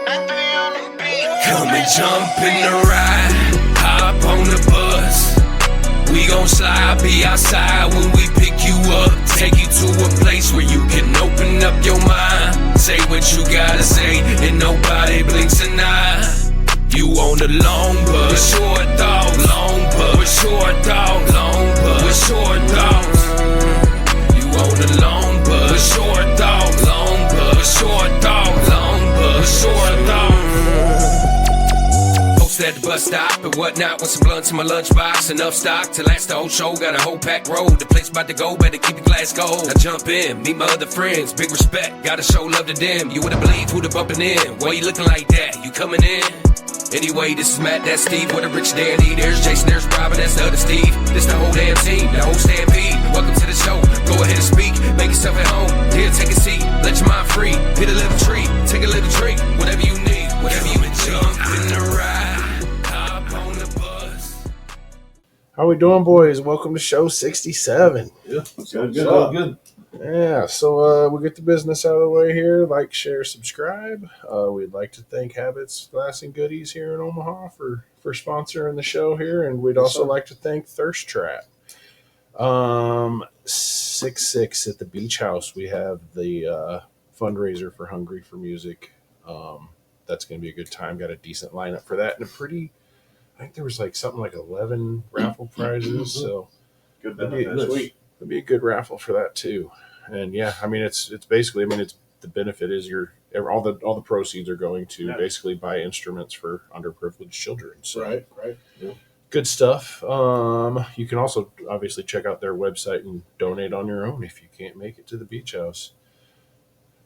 Come and jump in the ride, hop on the bus. We gon' slide, be outside when we pick you up. Take you to a place where you can open up your mind. Say what you gotta say, and nobody blinks an eye. You on the long bus, with short thoughts, long bus, with short thoughts, long bus, with short thoughts. You on the long bus, with short thoughts, long bus, with short thoughts, long bus, with short thoughts. At the bus stop and whatnot with some blunts in my lunchbox. Enough stock to last the whole show. Got a whole packed road. The place about to go, better keep your glass cold. I jump in, meet my other friends. Big respect, gotta show love to them. You wouldn't believe who the bumping in. Why you looking like that? You coming in? Anyway, this is Matt, that's Steve. What a rich dandy. There's Jason, there's Robin, that's the other Steve. This the whole damn team, the whole stampede. Welcome to the show. Go ahead and speak. Make yourself at home. Here, take a seat. Let your mind free. Hit a little tree. Take a little drink. Whatever you need. Whatever you need. Jump in the ride. How we doing, boys? Welcome to show 67. Yeah, good. Yeah, so we'll get the business out of the way here. Like, share, subscribe. We'd like to thank Habits, Glass, and Goodies here in Omaha for sponsoring the show here. And we'd also like to thank Thirst Trap. 6/6 at the Beach House. We have the fundraiser for Hungry for Music. That's going to be a good time. Got a decent lineup for that. And I think there was like something like 11 raffle prizes, so Good. It'd be a good raffle for that too. And yeah, I mean it's basically, it's the benefit is all the proceeds are going to basically buy instruments for underprivileged children. So Right. Yeah. Good stuff. You can also obviously check out their website and donate on your own if you can't make it to the Beach House.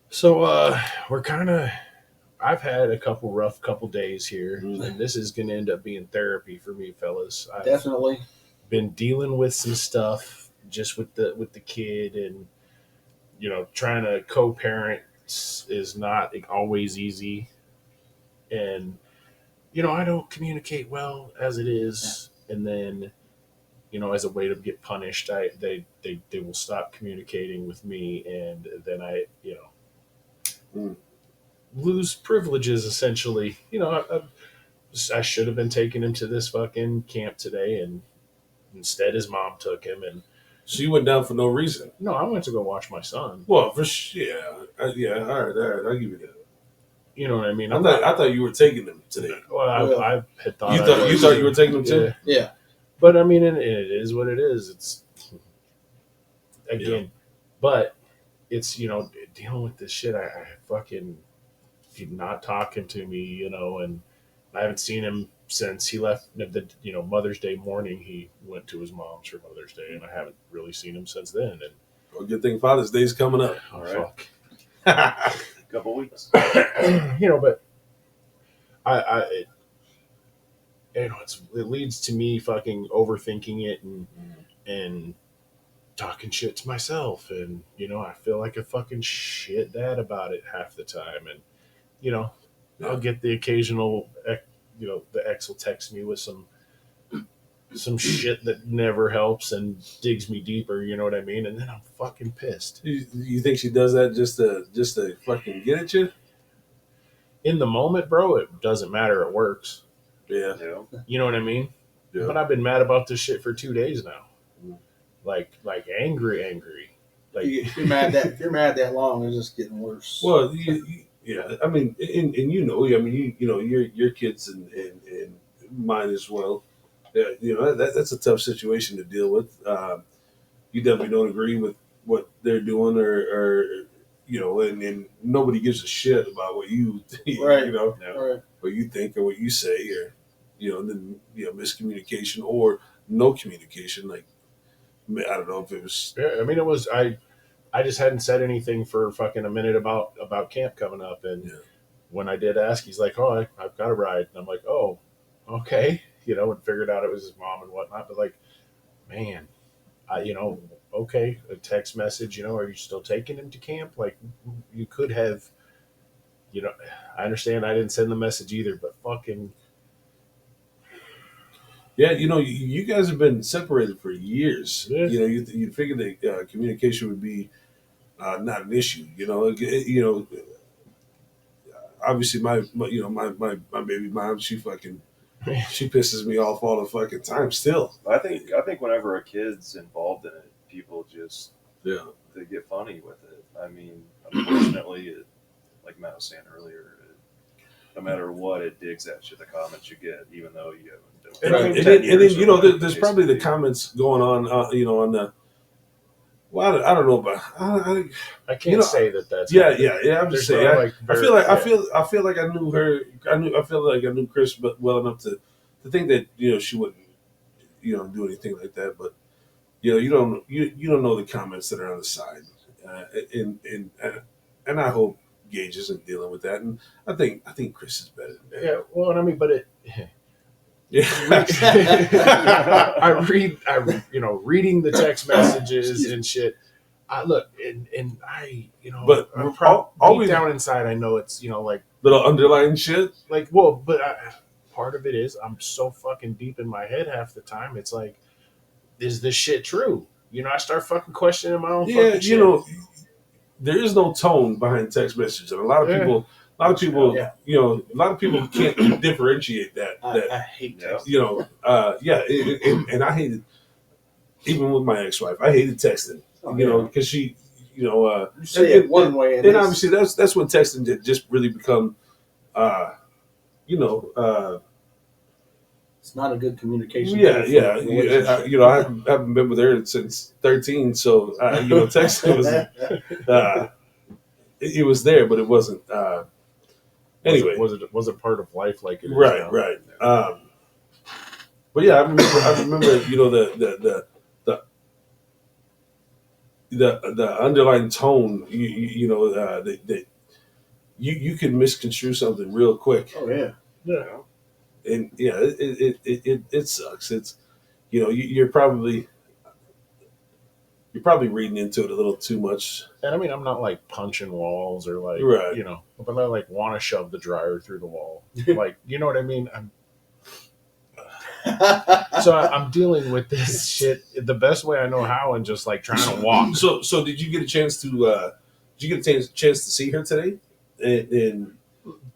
So I've had a rough couple days here, and this is going to end up being therapy for me, fellas. I've Definitely been dealing with some stuff just with the kid, and trying to co-parent is not always easy, and I don't communicate well as it is, and then as a way to get punished, they will stop communicating with me, and then I lose privileges essentially. I should have been taking him to this fucking camp today, and instead his mom took him. And So you went down for no reason? no, I went to go watch my son. Well, for yeah. All right. I'll give you that. You know what I mean? I thought you were taking them today. Well, I had thought You thought you were taking them too? Yeah. But I mean, it is what it is. It's again, but it's dealing with this shit. I fucking he's not talking to me, and I haven't seen him since he left the Mother's Day morning. He went to his mom's for Mother's Day, and I haven't really seen him since then. And Well, good thing Father's Day's coming up. all right, Couple weeks. But it leads to me fucking overthinking it and talking shit to myself, and I feel like a fucking shit dad about it half the time, and I'll get the occasional the ex will text me with some shit that never helps and digs me deeper, you know what I mean, and then I'm fucking pissed. You think she does that just to fucking get at you? In the moment, bro, it doesn't matter, it works. Yeah. You know what I mean? Yeah. But I've been mad about this shit for 2 days now. Like angry. Like If you're mad that long, it's just getting worse. Well, yeah. I mean, and your kids and mine as well. Yeah, that's a tough situation to deal with. You definitely don't agree with what they're doing, or and nobody gives a shit about what you Right. Right. What you think or what you say, or and then miscommunication or no communication. Like, I don't know if it was. Yeah, I mean, it was I just hadn't said anything for fucking a minute about camp coming up, and when I did ask, he's like, "Oh, I've got a ride," and I'm like, "Oh, okay," and figured out it was his mom and whatnot. But like, man, okay, a text message, are you still taking him to camp? Like, you could have, I understand I didn't send the message either, but fucking. Yeah, you guys have been separated for years. Yeah. You figured that communication would be not an issue. obviously my baby mom, she pisses me off all the fucking time still. I think whenever a kid's involved in it, people just Yeah. they get funny with it. I mean, unfortunately, like Matt was saying earlier, no matter what, it digs at you. The comments you get, even though you haven't. And then there's probably the comments going on, on the. Well, I don't know, but I can't say that's yeah. I'm There's just saying. no, like, I feel like I knew her. I feel like I knew Chris, but well enough to think that she wouldn't do anything like that. But you don't know the comments that are on the side, and I hope Gage isn't dealing with that. And I think Chris is better than that. Yeah, well, and I mean, but it. Yeah. I read, reading the text messages and shit. I look, and I, but I'm always deep down inside, I know it's, like little underlying shit. Like, well, but part of it is I'm so fucking deep in my head half the time. It's like, is this shit true? I start fucking questioning my own fucking shit. There is no tone behind text messages, and a lot of people, a lot of people can't differentiate that. I hate text. And I hated, even with my ex-wife, I hated texting. Because she, you say it one way, and obviously that's when texting had just really become, it's not a good communication. Yeah. I haven't been with her since 13, so texting was it was there, but it wasn't. Anyway, was it part of life like it is right, now? right. But yeah, I remember the underlying tone. You can misconstrue something real quick. Oh yeah. And yeah, it sucks. It's you're probably reading into it a little too much. And I mean, I'm not like punching walls or like, right. But I like want to shove the dryer through the wall. Like, you know what I mean? I'm dealing with this shit the best way I know how, and just like trying to walk. So did you get a chance to? Did you get a chance to see her today? And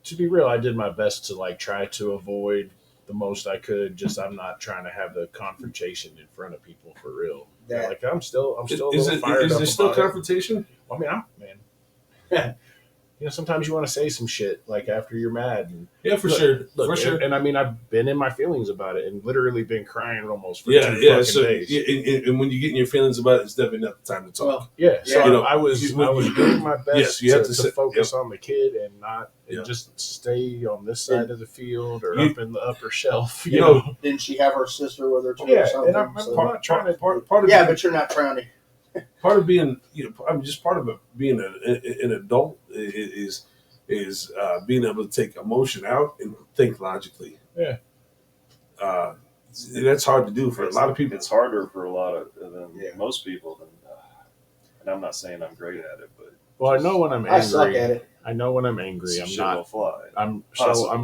to be real, I did my best to like try to avoid the most I could. Just I'm not trying to have the confrontation in front of people for real. Yeah. Like I'm still a little is fired up. Is there still about confrontation? it. I mean, man. Sometimes you want to say some shit like after you're mad. And yeah, for sure. And I mean, I've been in my feelings about it and literally been crying almost for 2 fucking days. Yeah, and when you get in your feelings about it, it's definitely not the time to talk. Well, yeah. So I was doing my best to focus on the kid and not just stay on this side of the field or up in the upper shelf. You know, didn't she have her sister with her too? Yeah, or something? and I'm not trying to. Part of but you're not trying to. Part of being, I'm just part of being an adult is being able to take emotion out and think logically. Yeah. That's hard to do for a lot of people. It's harder for a lot of most people. And I'm not saying I'm great at it, but well, I know when I'm angry. I suck at it. I know when I'm angry. I'm not. Fly. I'm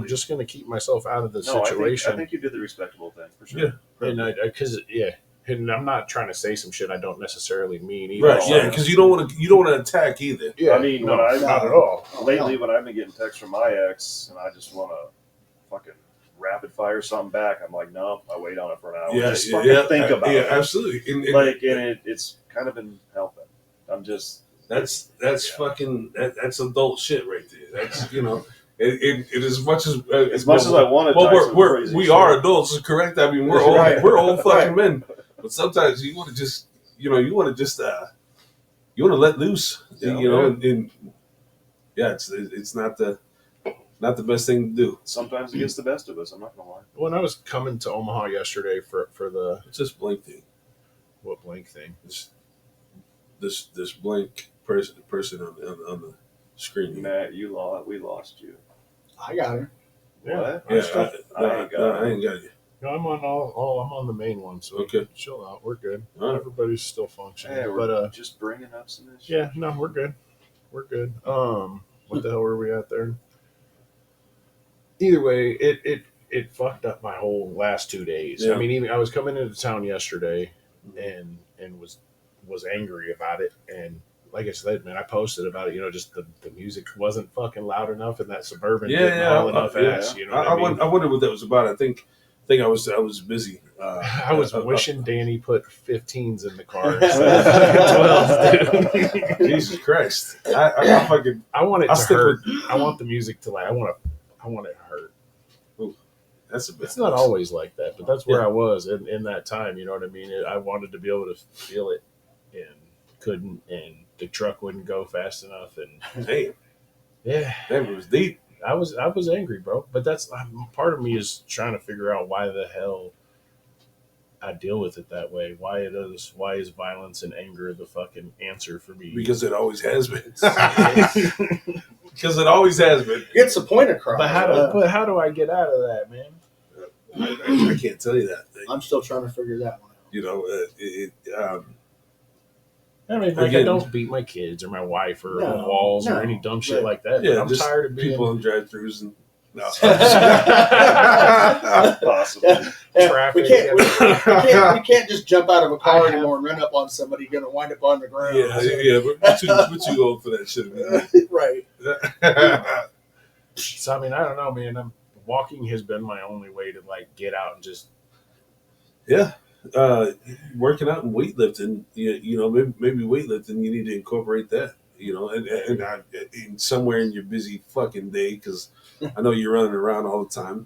just going to keep myself out of the No, situation. I think you did the respectable thing for sure. Yeah. And and I'm not trying to say some shit I don't necessarily mean either. Right? Yeah, because you don't want to attack either. Yeah, I mean, not at all. Lately, when I've been getting texts from my ex, and I just want to fucking rapid fire something back, I'm like, no, I wait on it for an hour. Just fucking think about it. Yeah, absolutely. It's kind of been helping. I'm just that's fucking that's adult shit right there. That's it as much as I want to. Well, we are adults, correct? I mean, we're old. Right. We're old fucking men. But sometimes you want to just, you want to let loose, and it's not the best thing to do. Sometimes it gets the best of us. I'm not gonna lie. When I was coming to Omaha yesterday for the It's this blank thing. what blank thing? This blank person on the screen. Matt, we lost you. I got her. What? Yeah, I ain't got you. No, I'm on I'm on the main one, so Okay. chill out. We're good. All right. Everybody's still functioning. Hey, but just bringing up some issues. yeah, no, we're good. We're good. What the hell were we at there? Either way, it fucked up my whole last 2 days. Yeah. I mean, even I was coming into town yesterday and was angry about it, and like I said, man, I posted about it. Just the music wasn't fucking loud enough, and that Suburban Yeah, didn't yeah, haul enough ass. You know what I mean? I wonder what that was about. I think I was busy. I was wishing Danny put 15s in the car instead of 12s, dude. Jesus Christ! I fucking I want it I'll to stick hurt. I want the music to like. I want it to hurt. that's a bit. It's not always like that, but that's where Yeah. I was in that time. You know what I mean? I wanted to be able to feel it, and couldn't, and the truck wouldn't go fast enough, and Damn, yeah, that was deep. I was angry, bro. But that's part of me is trying to figure out why the hell I deal with it that way. Why is violence and anger the fucking answer for me? Because it always has been. Because it always has been. Gets the point across. But how do I get out of that, man? I can't tell you that thing. I'm still trying to figure that one out. I mean, like, I Again- don't beat my kids or my wife or No, walls no, or any dumb shit but- like that. Yeah, but I'm just tired of being people in drive-thrus and no. Possibly. Yeah, traffic. we can't just jump out of a car anymore and run up on somebody going to wind up on the ground. Yeah, but we're too old for that shit. Right. So I mean, I don't know, man. Walking has been my only way to like get out and just Yeah, working out and weightlifting. Maybe weightlifting. You need to incorporate that. And somewhere in your busy fucking day, because I know you're running around all the time.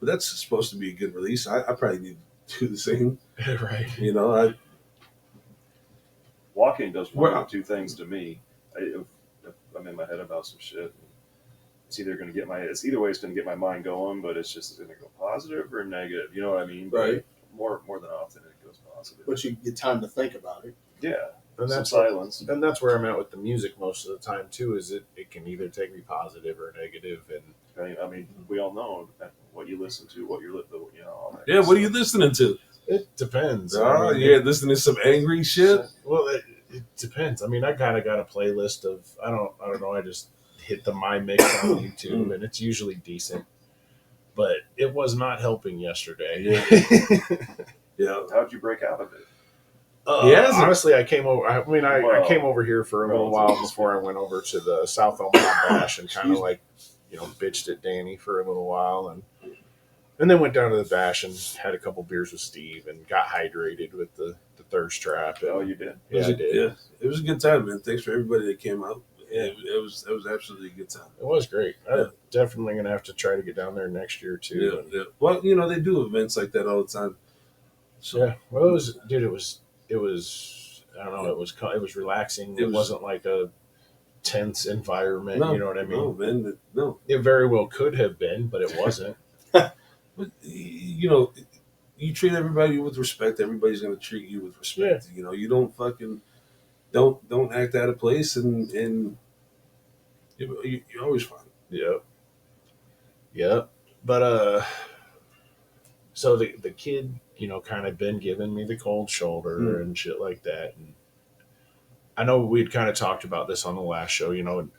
But that's supposed to be a good release. I probably need to do the same. right. Walking does one Well- of two things to me. If I'm in my head about some shit, it's either going to get it's either way it's going to get my mind going, but it's just going to go positive or negative. You know what I mean? Right. More than often it goes positive. But you get time to think about it. Yeah. And Some that's silence. And that's where I'm at with the music most of the time too. Is it can either take me positive or negative, and I mean, we all know what you listen to, what you're all that. Yeah, what are you listening to? it depends. Oh, yeah, listening to some angry shit. Well, it depends. I mean, I kind of got a playlist of I don't know. I just hit the My Mix on YouTube, and it's usually decent. But it was not helping yesterday. Yeah. How'd you break out of it? Honestly, I came over. I came over here for a little while relatively before I went over to the South Omaha Bash and kind of like, bitched at Danny for a little while, and then went down to the Bash and had a couple beers with Steve and got hydrated with the thirst trap. Oh, you did? Yeah, I did. Yeah, it was a good time, man. Thanks for everybody that came out. Yeah, it was absolutely a good time. It was great. Yeah. I'm definitely gonna have to try to get down there next year too. Yeah. Well, they do events like that all the time. So Yeah. Well, it was, dude. It was. I don't know. It was relaxing. It wasn't like a tense environment. no, You know what I mean? No, man, no. It very well could have been, but it wasn't. But you treat everybody with respect. Everybody's going to treat you with respect. You don't fucking don't act out of place, and you're always fine. Yep. But so the kid, kind of been giving me the cold shoulder and shit like that. And I know we'd kind of talked about this on the last show. And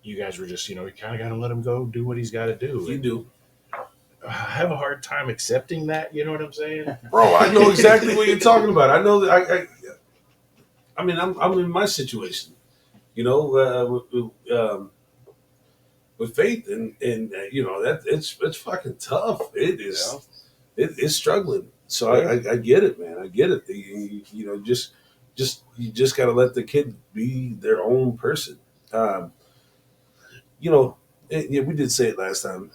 you guys were just, you kind of got to let him go do what he's got to do. You do, I have a hard time accepting that. You know what I'm saying? bro. I know exactly what you're talking about. I know that. I mean, I'm in my situation. With faith and that it's fucking tough. It is. Yeah. It's struggling. So I get it, man. I get it. You just got to let the kid be their own person. We did say it last time.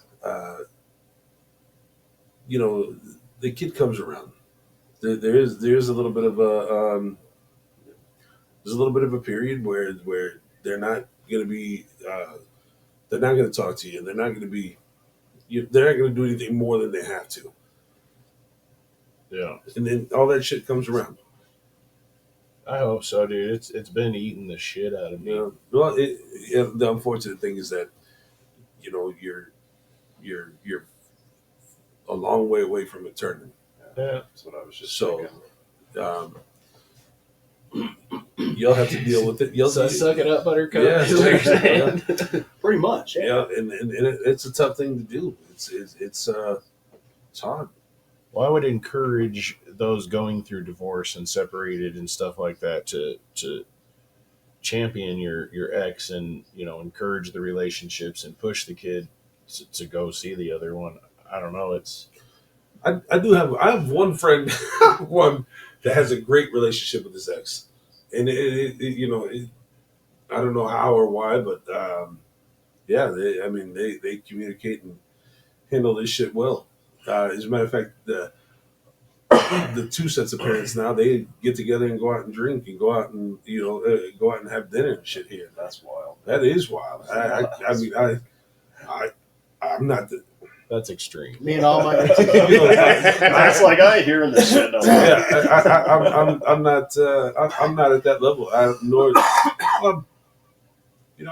The kid comes around. There's a little bit of a period where they're not going to be. They're not going to talk to you. They're not going to be. They're not going to do anything more than they have to. Yeah. And then all that shit comes around. I hope so, dude. It's been eating the shit out of me. Well, the unfortunate thing is that, you're a long way away from it turning. Yeah. That's what I was just So, thinking. You'll have to deal with it. You'll Suck it up, Buttercup. Yeah, is what you're saying. Pretty much. Yeah, and it's a tough thing to do. It's hard. Well, I would encourage those going through divorce and separated and stuff like that to champion your ex and encourage the relationships and push the kid to go see the other one. I don't know. I have one friend, one that has a great relationship with his ex, and I don't know how or why, but yeah, they communicate and handle this shit well. As a matter of fact, the two sets of parents now, they get together and go out and drink and go out and go out and have dinner and shit here. That's wild. That is wild. I'm not the. That's extreme. Me and all my That's like I hearing this shit. Yeah, I'm not. I'm not at that level. I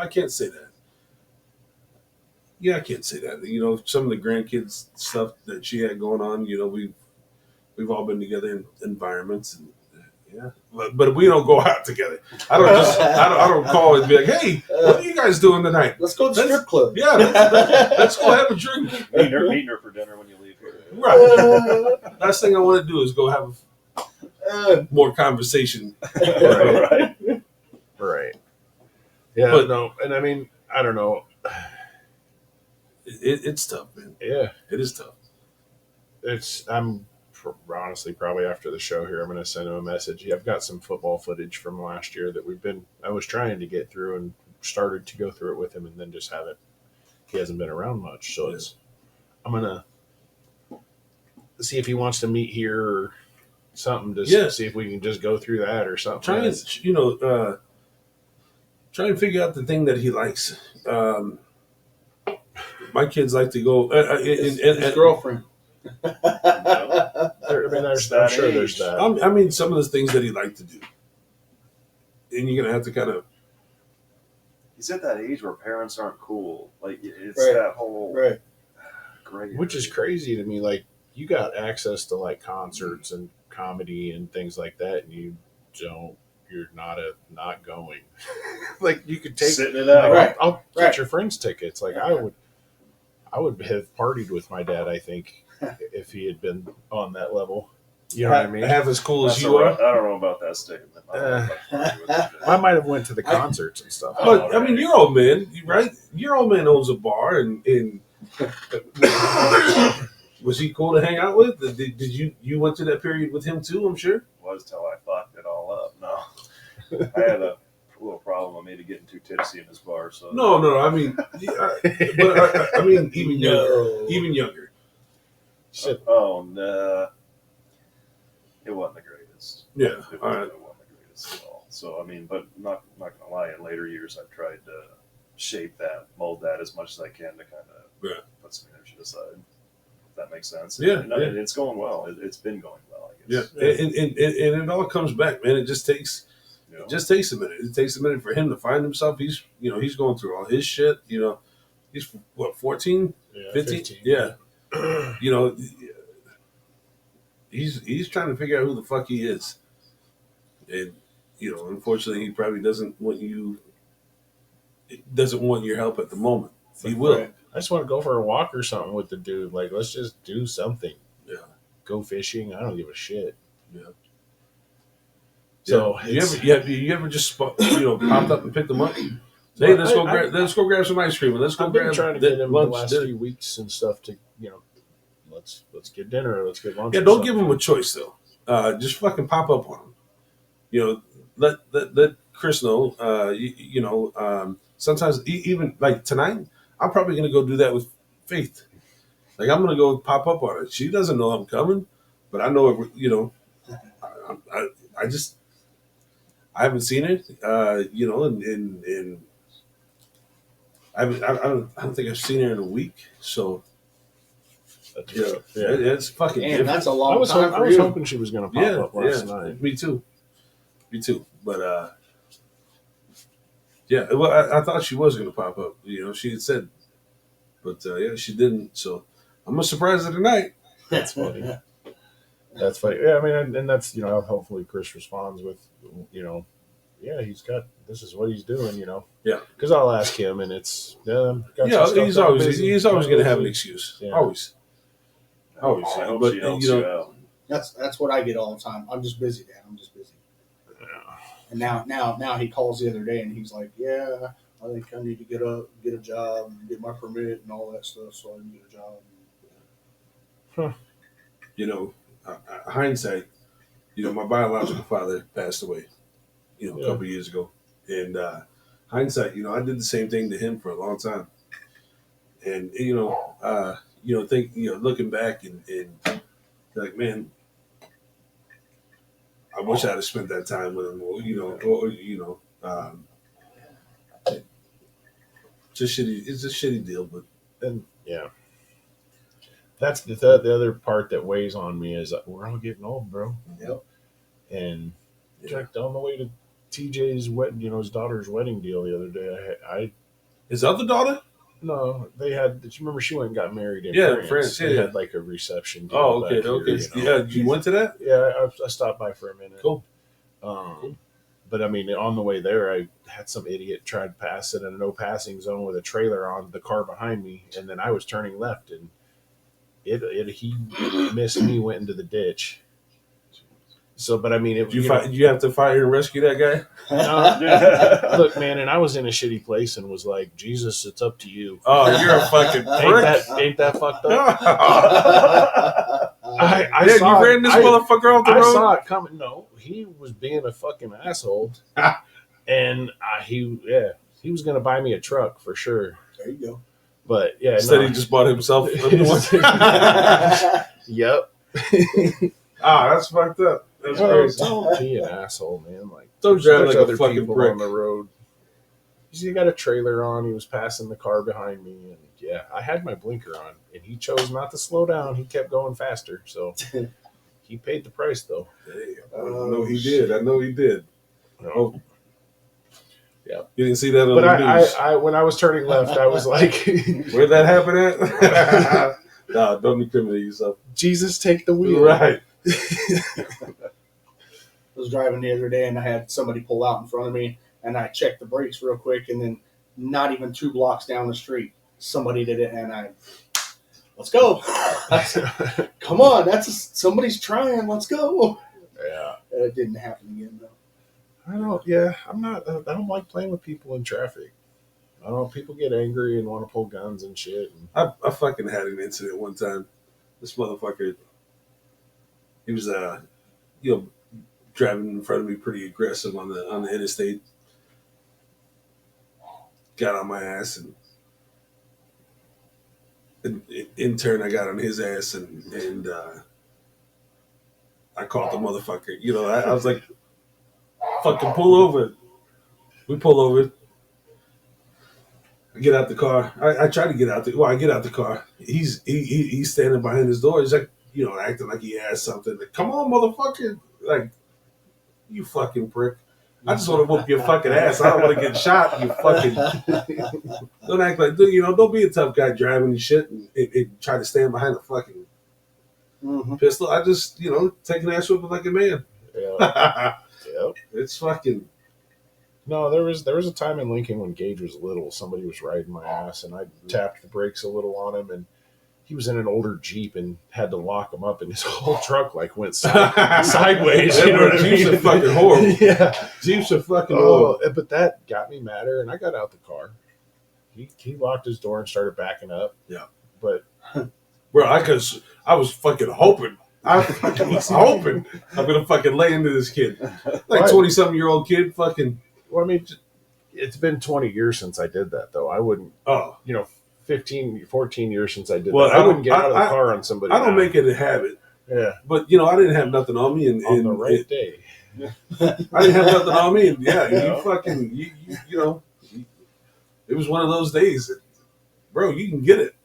can't say that. Yeah, I can't say that. Some of the grandkids stuff that she had going on. We've all been together in environments, and yeah, but we don't go out together. I don't call and be like, hey, what are you guys doing tonight? Let's go to the strip club. Yeah, let's go have a drink. Meeting her for dinner when you leave here. Right. Last thing I want to do is go have more conversation. Right. Right. Yeah. But- no, and I mean, I don't know. It's tough, man. Yeah, It is tough. I'm honestly probably after the show here, I'm going to send him a message. I've got some football footage from last year that I was trying to get through and started to go through it with him, and then just haven't. He hasn't been around much, so I'm going to see if he wants to meet here or something. To see if we can just go through that or something. Try and figure out the thing that he likes. My kids like to go. His girlfriend. I'm sure there's that. Some of the things that he liked to do, and you're gonna have to kind of. He's at that age where parents aren't cool. Like it's Right. that whole Right. gray. Which is crazy to me. Like, you got access to like concerts and comedy and things like that, and you're not going. Like, you could take sitting it out. Right. I'll Right. get your friends tickets. Like, I would have partied with my dad, I think, if he had been on that level. You know what I mean? Have as cool as That's you are. I don't know about that statement. I don't know about that. I might have went to the concerts and stuff. But your old man, right? Your old man owns a bar, and was he cool to hang out with? Did you went to that period with him too? I'm sure. Was till I fucked it all up. No, I had a little problem. I made it getting too tipsy in this bar. So No. But I mean, even younger. Oh no, it wasn't the greatest. Yeah. It All right. wasn't the greatest at all. So I mean, but not gonna lie. In later years, I've tried to shape that, mold that as much as I can to kind of put some energy aside. If that makes sense. Yeah, And it's going well. It's been going well. I Yeah, guess. and it all comes back, man. It just takes You know? a minute. It takes a minute for him to find himself. He's going through all his shit. He's what 14, 15? Yeah. He's trying to figure out who the fuck he is, and unfortunately, he probably doesn't want your help at the moment. He will. Right. I just want to go for a walk or something with the dude. Like, let's just do something. Yeah. Go fishing. I don't give a shit. Yeah. So you ever just popped up and picked them up? Hey, let's go grab some ice cream. And let's go I've been grab trying to get him lunch. the last few weeks and stuff to let's get dinner. Let's get lunch. Yeah, don't give him a choice though. Just fucking pop up on him. Let Chris know. Sometimes even like tonight, I'm probably gonna go do that with Faith. Like I'm gonna go pop up on her. She doesn't know I'm coming, but I know it. I haven't seen her. And I don't think I've seen her in a week. So it's fucking. Damn, that's a I long was time for was you. hoping she was going to pop up last night. Me too. But yeah. Well, I thought she was going to pop up. She had said, but she didn't. So I'm gonna surprise her tonight. That's funny. That's funny. Yeah, I mean, and that's hopefully Chris responds with, this is what he's doing, Yeah. Because I'll ask him, and it's He's always going to have an excuse. Yeah. Always. Oh, I hope but she helps you you know, out. That's what I get all the time. I'm just busy, Dad. I'm just busy. And now he calls the other day and he's like, yeah, I think I need to get a job, and get my permit and all that stuff, so I can get a job. you know, hindsight. You know, my biological father passed away. You know, a couple years ago, and hindsight. You know, I did the same thing to him for a long time, and looking back and like, man, I wish I'd have spent that time with him. Just shitty. It's a shitty deal, but And yeah, that's the other part that weighs on me is that we're all getting old, bro. Yep. And yeah. like on the way to TJ's wedding, his daughter's wedding deal the other day, I His other daughter? no, they had. Did you remember she went and got married in Yeah, France? France, They yeah. had like a reception. Deal Oh, okay, back here, okay. Yeah, you went to that? Yeah, I stopped by for a minute. Cool. But I mean, on the way there, I had some idiot try to pass it in a no passing zone with a trailer on the car behind me, and then I was turning left, and he missed me, went into the ditch. So, but I mean, You have to fire and rescue that guy? look, man, and I was in a shitty place and was like, Jesus, it's up to you. Oh, you're a fucking prick. Ain't that fucked up? I Yeah, saw you ran this I- motherfucker off the I road? saw it coming. No, he was being a fucking asshole, and he was gonna buy me a truck for sure. There you go. But yeah, Instead, no. he just bought himself a new one. Yep. That's fucked up. That's crazy. Don't be an asshole, man. Like, Don't drive like a other fucking people prick. on the road. He got a trailer on. He was passing the car behind me, and yeah, I had my blinker on, and he chose not to slow down. He kept going faster, so he paid the price, though. Hey, I know he did. I know he did. Oh, yeah. You didn't see that on But the news. I when I was turning left, I was like, Where'd that happen at? No, don't incriminate yourself. Jesus, take the wheel. Right. I was driving the other day and I had somebody pull out in front of me and I checked the brakes real quick and then not even 2 blocks down the street, somebody did it and let's go. Come on, somebody's trying. Let's go. Yeah. It didn't happen again though. I don't like playing with people in traffic. I don't know. People get angry and want to pull guns and shit. And I fucking had an incident one time. This motherfucker, he was driving in front of me pretty aggressive on the interstate. Got on my ass and in turn I got on his ass and I caught the motherfucker. I was like, fucking pull over. We pull over. I get out the car. I try to get out I get out the car. He's standing behind his door. He's like, acting like he has something. Like, come on, motherfucker. Like, you fucking prick. I just want to whoop your fucking ass. I don't want to get shot. You fucking don't act like don't be a tough guy driving and shit and try to stand behind a fucking pistol. I just take an ass whooping like a man. yeah, yep. It's fucking. No, there was a time in Lincoln when Gage was little. Somebody was riding my ass, and I tapped the brakes a little on him, and he was in an older Jeep and had to lock him up, and his whole truck went sideways. You know what I mean? Jeeps are fucking horrible. Yeah, Jeeps are fucking horrible. But that got me madder, and I got out the car. He locked his door and started backing up. Yeah, but bro, I was fucking hoping. I fucking was hoping I'm gonna fucking lay into this kid, like 20-something-year-old kid, fucking. Well, I mean, it's been 20 years since I did that, though. I wouldn't. 15, 14 years since I did that. I wouldn't get out of the car on somebody. I don't make it a habit. Yeah. But, I didn't have nothing on me. And on the right day. I didn't have nothing on me. And, you fucking, it was one of those days that, bro, you can get it.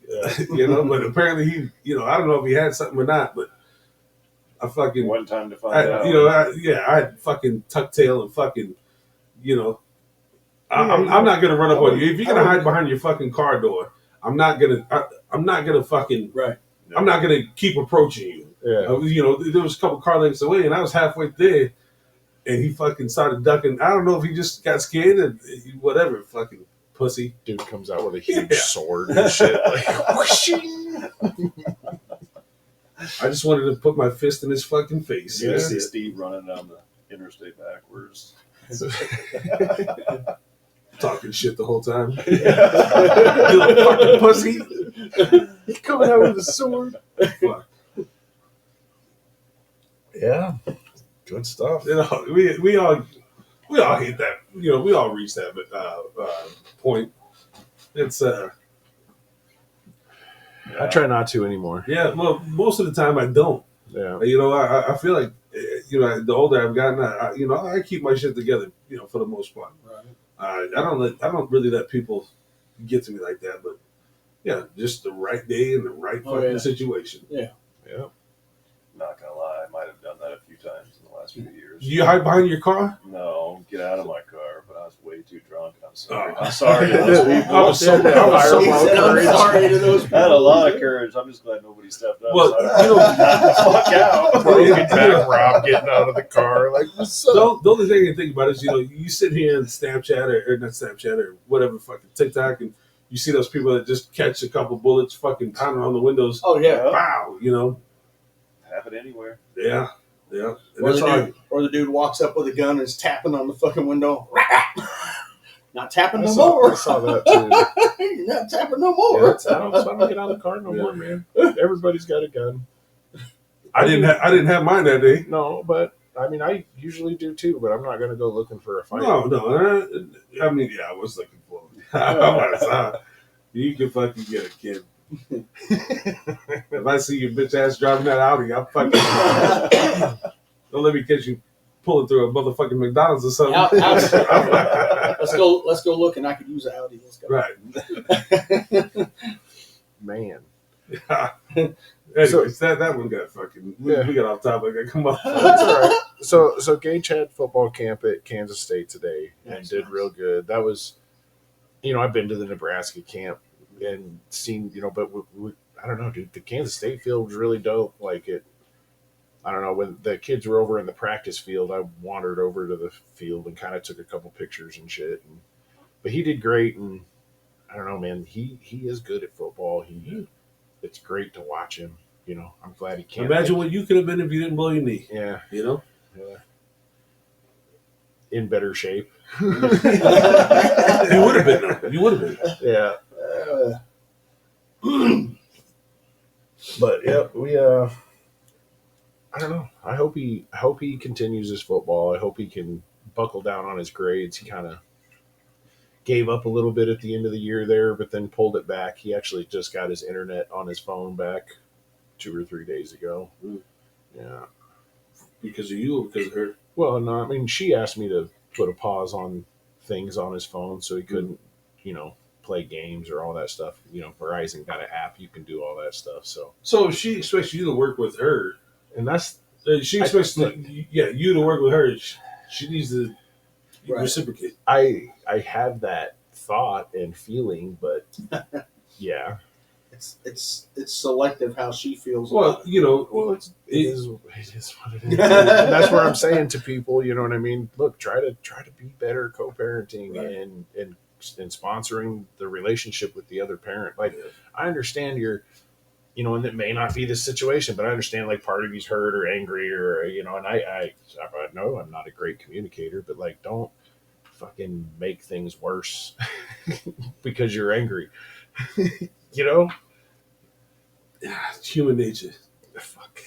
Yeah. But apparently he, I don't know if he had something or not, but I fucking. One time to find out. I had fucking tuck tail and fucking, I'm not gonna run up on you. If you're gonna hide behind your fucking car door, I'm not gonna fucking. Right. I'm not gonna keep approaching you. Yeah. There was a couple car lengths away, and I was halfway there, and he fucking started ducking. I don't know if he just got scared or whatever. Fucking pussy. Dude comes out with a huge sword and shit. Like, whooshing. I just wanted to put my fist in his fucking face. You Yeah. see Steve running down the interstate backwards. Talking shit the whole time. You little fucking pussy. He's coming out with a sword. Fuck. Yeah, good stuff. You know, we all hit that. You know, we all reach that point. It's I try not to anymore. yeah. Well, most of the time I don't. Yeah, You know, I feel like you know, the older I've gotten, you know, I keep my shit together. You know, for the most part. Right. I don't really let people get to me like that. But yeah, just the right day and the right fucking situation. yeah. Not gonna lie, I might have done that a few times in the last few years. You hide behind your car? No, get out of my car. But I was way too drunk. I'm sorry. Oh. I'm sorry to those people. I was so He said, I'm sorry to those I people. had a lot of courage. I'm just glad nobody stepped up. Well, So I you know, fuck out. Broken back Rob getting out of the car. Like, what's up? the only thing you think about is, you know, you sit here and Snapchat or not Snapchat or whatever fucking TikTok, and you see those people that just catch a couple bullets, fucking pounding on the windows. Oh yeah. Wow, you know, Happen anywhere. yeah. And Or that's the dude walks up with a gun and is tapping on the fucking window. Not tapping no I more. saw that too. You're not tapping no Yeah, more. I don't get out of the car no more, man. Everybody's got a gun. I didn't have mine that day. No, but I mean, I usually do too. But I'm not going to go looking for a fight. No. I mean, yeah, I was looking for it. You can fucking get a kid. If I see your bitch ass driving that Audi, I'm fucking. Don't let me catch you pulling through a motherfucking McDonald's or something. Let's go look, and I could use an Audi. Let's go. Right. Man. Anyways, that one got fucking. We got off topic. Come on. That's all right. So Gage had football camp at Kansas State today and did real good. That was, you know, I've been to the Nebraska camp and seen, you know, but I don't know, dude. The Kansas State field was really dope. Like it, I don't know, when the kids were over in the practice field, I wandered over to the field and kind of took a couple pictures and shit. But he did great, and I don't know, man. He is good at football. It's great to watch him. You know, I'm glad he can't. Imagine what you could have been if you didn't blow your knee. Yeah, You know. in better shape. You would have been. You would have been. Yeah. But yeah, we I don't know. I hope he continues his football. I hope he can buckle down on his grades. He kind of gave up a little bit at the end of the year there, but then pulled it back. He actually just got his internet on his phone back 2 or 3 days ago. Yeah. Because of you or because of her? Well, no, I mean, she asked me to put a pause on things on his phone so he couldn't, you know, play games or all that stuff. You know, Verizon got an app, you can do all that stuff. So if she expects you to work with her, and that's she expects you to work with her. She needs to reciprocate. I have that thought and feeling, but yeah. It's selective how she feels. Well, about it. you know, It is what it is. And that's what I'm saying to people, you know what I mean? Look, try to be better co-parenting and sponsoring the relationship with the other parent. Like, I understand you're, you know, and it may not be the situation, but I understand like part of you's hurt or angry or, you know, and I know I'm not a great communicator, but like, don't fucking make things worse because you're angry, you know? it's human nature. Fuck.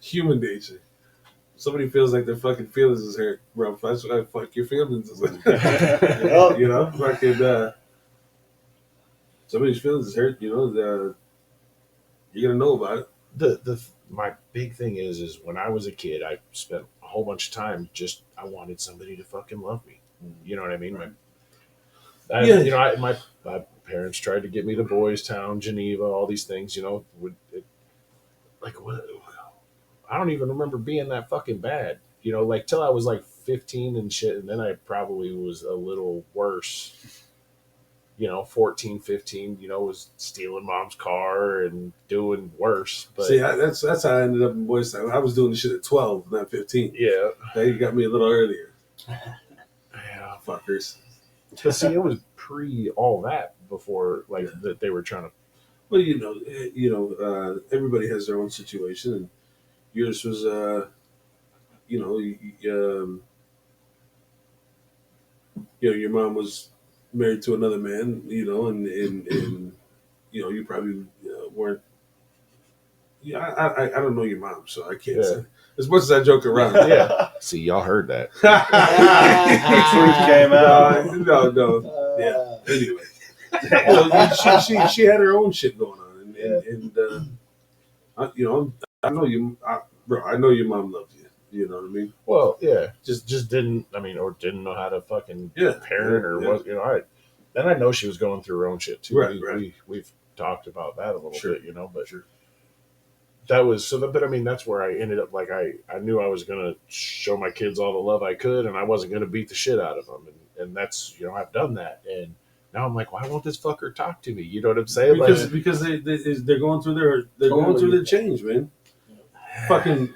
Human nature. Somebody feels like their fucking feelings is hurt, bro. That's what I fuck your feelings is hurt. You know, fucking somebody's feelings is hurt. You know, you're gonna know about it. My big thing is when I was a kid, I spent a whole bunch of time just I wanted somebody to fucking love me. You know what I mean? You know, my parents tried to get me to Boys Town, Geneva, all these things. You know, I don't even remember being that fucking bad. You know, like till I was like 15 and shit, and then I probably was a little worse. You know, 14, 15, you know, was stealing mom's car and doing worse. But see, that's how I ended up in Boys Town. I was doing this shit at 12, not 15. yeah, They got me a little earlier. yeah. Fuckers. But see, it was pre all that before, like that they were trying to Well, everybody has their own situation, and yours was, your mom was married to another man, and you probably weren't. Yeah, I don't know your mom, so I can't say as much as I joke around. Yeah. See, y'all heard that. Truth came out. No. Yeah. Anyway, she had her own shit going on, and I know you, bro. I know your mom loved you. You know what I mean? Well, yeah, just didn't. I mean, or didn't know how to fucking parent, or was Then I know she was going through her own shit too. Right. We've talked about that a little Sure. bit, but that was so. But I mean, that's where I ended up. Like I knew I was gonna show my kids all the love I could, and I wasn't gonna beat the shit out of them, and that's I've done that, and now I'm like, why won't this fucker talk to me? You know what I'm saying? Because they're going through their change, man. Fucking,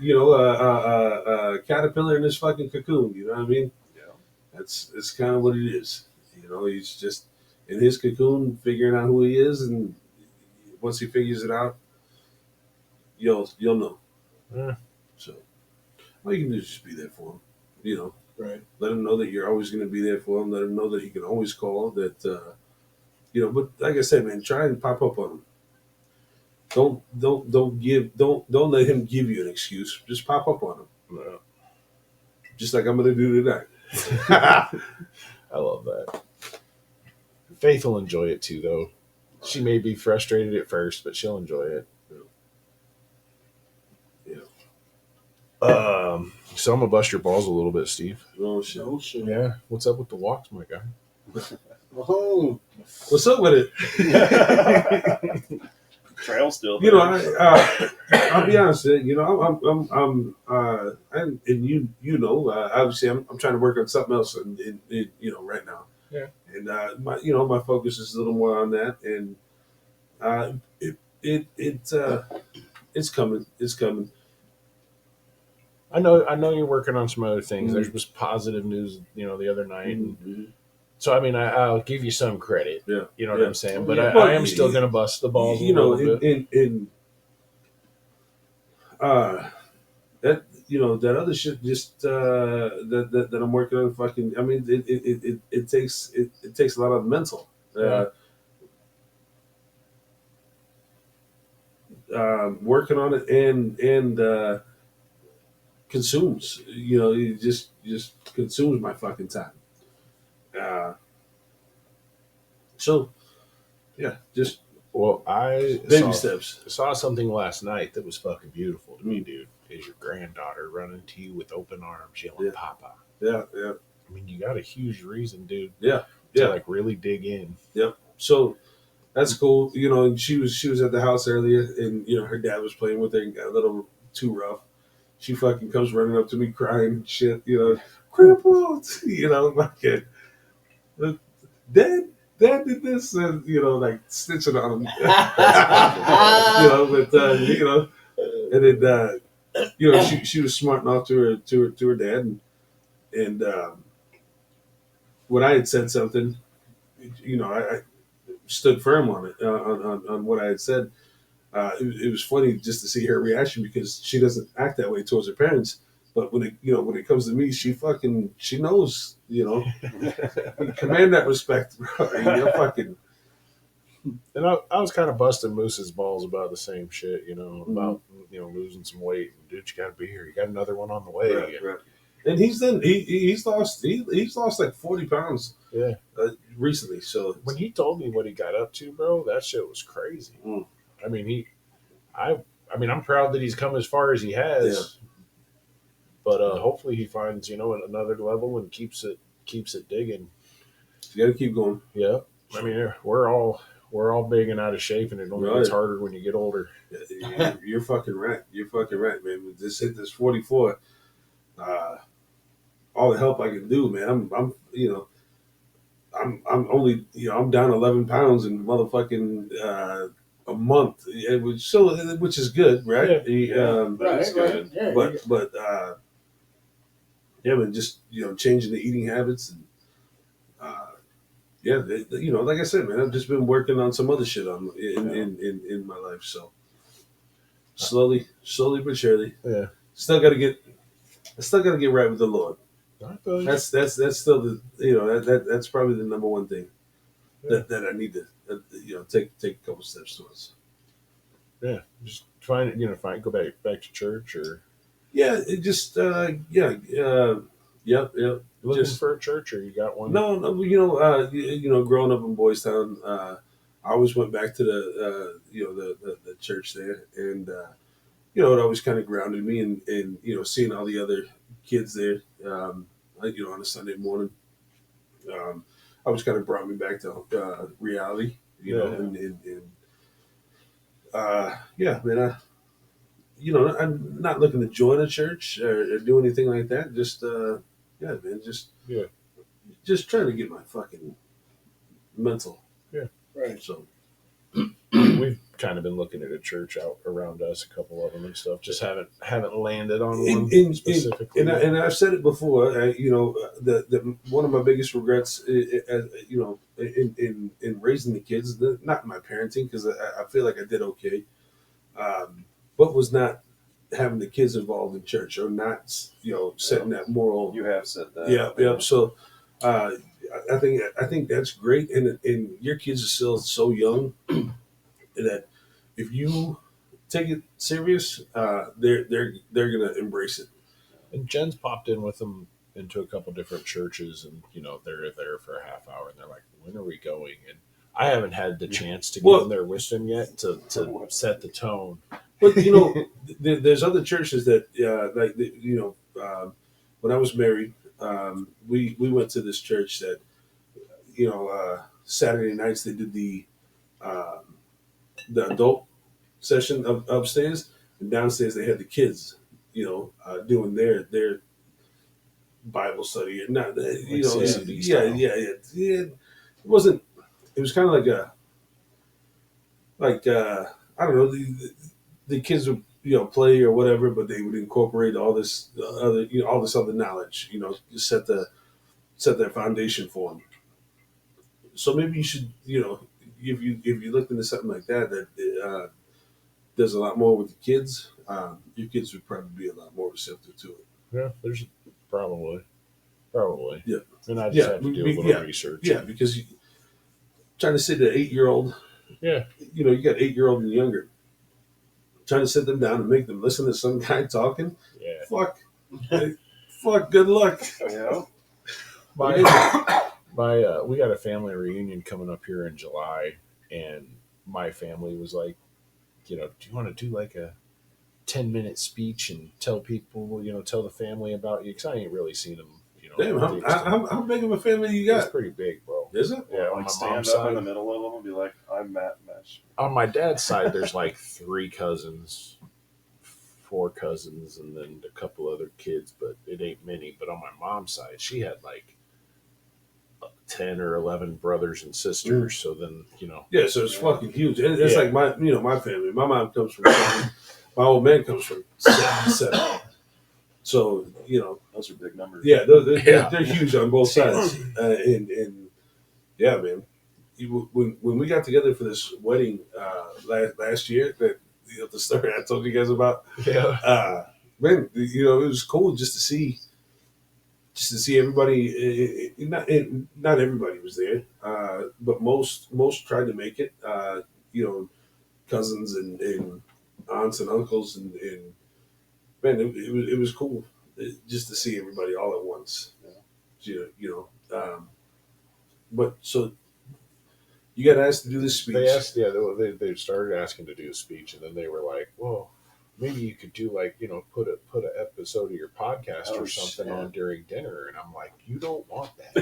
caterpillar in this fucking cocoon. You know what I mean? Yeah. It's kind of what it is. He's just in his cocoon, figuring out who he is, and once he figures it out, you'll know. Yeah. So all you can do is just be there for him. Right. Let him know that you're always going to be there for him. Let him know that he can always call. That but like I said, man, try and pop up on him. Don't let him give you an excuse. Just pop up on him. No. Just like I'm going to do tonight. I love that. Faith will enjoy it too, though. She may be frustrated at first, but she'll enjoy it. Yeah. So I'm gonna bust your balls a little bit, Steve. Oh shit. Oh shit. Yeah. What's up with the walks, my guy? Oh. What's up with it? Trail still. I'll be honest. Obviously, I'm trying to work on something else, right now. Yeah. And my focus is a little more on that, and it's coming. It's coming. I know you're working on some other things. Mm-hmm. There was positive news, the other night. Mm-hmm. So I mean, I'll give you some credit. Yeah. You know what I'm saying? But Yeah. I am still gonna bust the balls a little bit. That other shit just that I'm working on. Fucking, I mean, it takes a lot of mental. Working on it and consumes. It just consumes my fucking time. So, yeah, just Well, I baby steps. saw something last night that was fucking beautiful to me, dude. Is your granddaughter running to you with open arms, yelling Yeah. "Papa"? Yeah. I mean, you got a huge reason, dude. Yeah. To like really dig in. Yep. So that's cool. And she was at the house earlier, and her dad was playing with her and got a little too rough. She fucking comes running up to me crying and shit. Grandpa, my kid. Dad did this, and like snitching on him. And then she was smart enough to her dad, and when I had said something, I stood firm on it on what I had said. It was funny just to see her reaction because she doesn't act that way towards her parents. But when it comes to me, she knows, command that respect, bro. You're fucking. And I was kind of busting Moose's balls about the same shit, about losing some weight. Dude, you got to be here. You got another one on the way. Right. And he's lost like 40 pounds. Yeah. Recently. So when he told me what he got up to, bro, that shit was crazy. Mm. I mean, I'm proud that he's come as far as he has. Yeah. But hopefully he finds, another level and keeps it digging. You got to keep going. Yeah. I mean, we're all big and out of shape, and it only gets harder when you get older. You're fucking right. You're fucking right, man. With this hit this 44, all the help I can do, man. I'm only I'm down 11 pounds in motherfucking a month, which is good, right? That's good. Yeah, But yeah, man, just changing the eating habits and yeah, like I said, man, I've just been working on some other shit in my life. So slowly but surely, Yeah. I still got to get right with the Lord. I feel you. That's still that's probably the number one thing that I need to take a couple steps towards. Yeah. Just go back to church or Yeah, it just yep. looking Just for a church or you got one? no, growing up in Boys Town, I always went back to the church there, and it always kind of grounded me, and seeing all the other kids there, on a Sunday morning, always kind of brought me back to reality, yeah, man. I'm not looking to join a church or do anything like that. Just yeah, man. Yeah. Just trying to get my fucking mental. Yeah. Right. So We've kind of been looking at a church out around us, a couple of them and stuff. Just haven't landed on one specifically. And I've said it before. The one of my biggest regrets, in raising the kids, not my parenting, because I feel like I did okay, but was not having the kids involved in church or not, setting that moral. You have said that. Yeah. So, I think that's great, and your kids are still so young that if you take it serious, they're gonna embrace it. And Jen's popped in with them into a couple different churches, and they're there for a half hour, and they're like, "When are we going?" And I haven't had the chance to get in there with them yet to set the tone. But there's other churches that when I was married, we went to this church that Saturday nights they did the adult session upstairs, and downstairs they had the kids, doing their Bible study, and not CCD style. yeah. It wasn't. It was kind of like I don't know. The kids would play or whatever, but they would incorporate all this all this other knowledge, set that foundation for them. So maybe you should, if you looked into something like that does a lot more with the kids, your kids would probably be a lot more receptive to it. Yeah, there's probably. Yeah, And I just have to do a little research. Yeah, because trying to sit an 8-year-old, Yeah, you got 8-year-old and younger, trying to sit them down and make them listen to some guy talking. yeah. Fuck. Good luck. Yeah. We got a family reunion coming up here in July, and my family was like, do you want to do like a 10-minute speech and tell people, tell the family about you? Because I ain't really seen them. Damn, how big of a family you got? It's pretty big, bro. Is it? Yeah, on Like my stand mom's up side. in the middle of them and be like, "I'm Matt Mesh." On my dad's side, there's like 3 cousins, 4 cousins, and then a couple other kids, but it ain't many. But on my mom's side, she had like 10 or 11 brothers and sisters. So then, Yeah, so it's fucking huge. It's like my family. My mom comes from 7. My old man comes from 7. So Those are big numbers. yeah, they're huge on both sides. And yeah, man, when we got together for this wedding last year, that the story I told you guys about, man, it was cool just to see everybody. Not everybody was there, but most tried to make it. Cousins and aunts and uncles, and man, it was cool just to see everybody all at once. But so you got asked to do this speech. they asked, they started asking to do a speech, and then they were like, well, maybe you could do like, put an episode of your podcast or something on during dinner. And I'm like, you don't want that.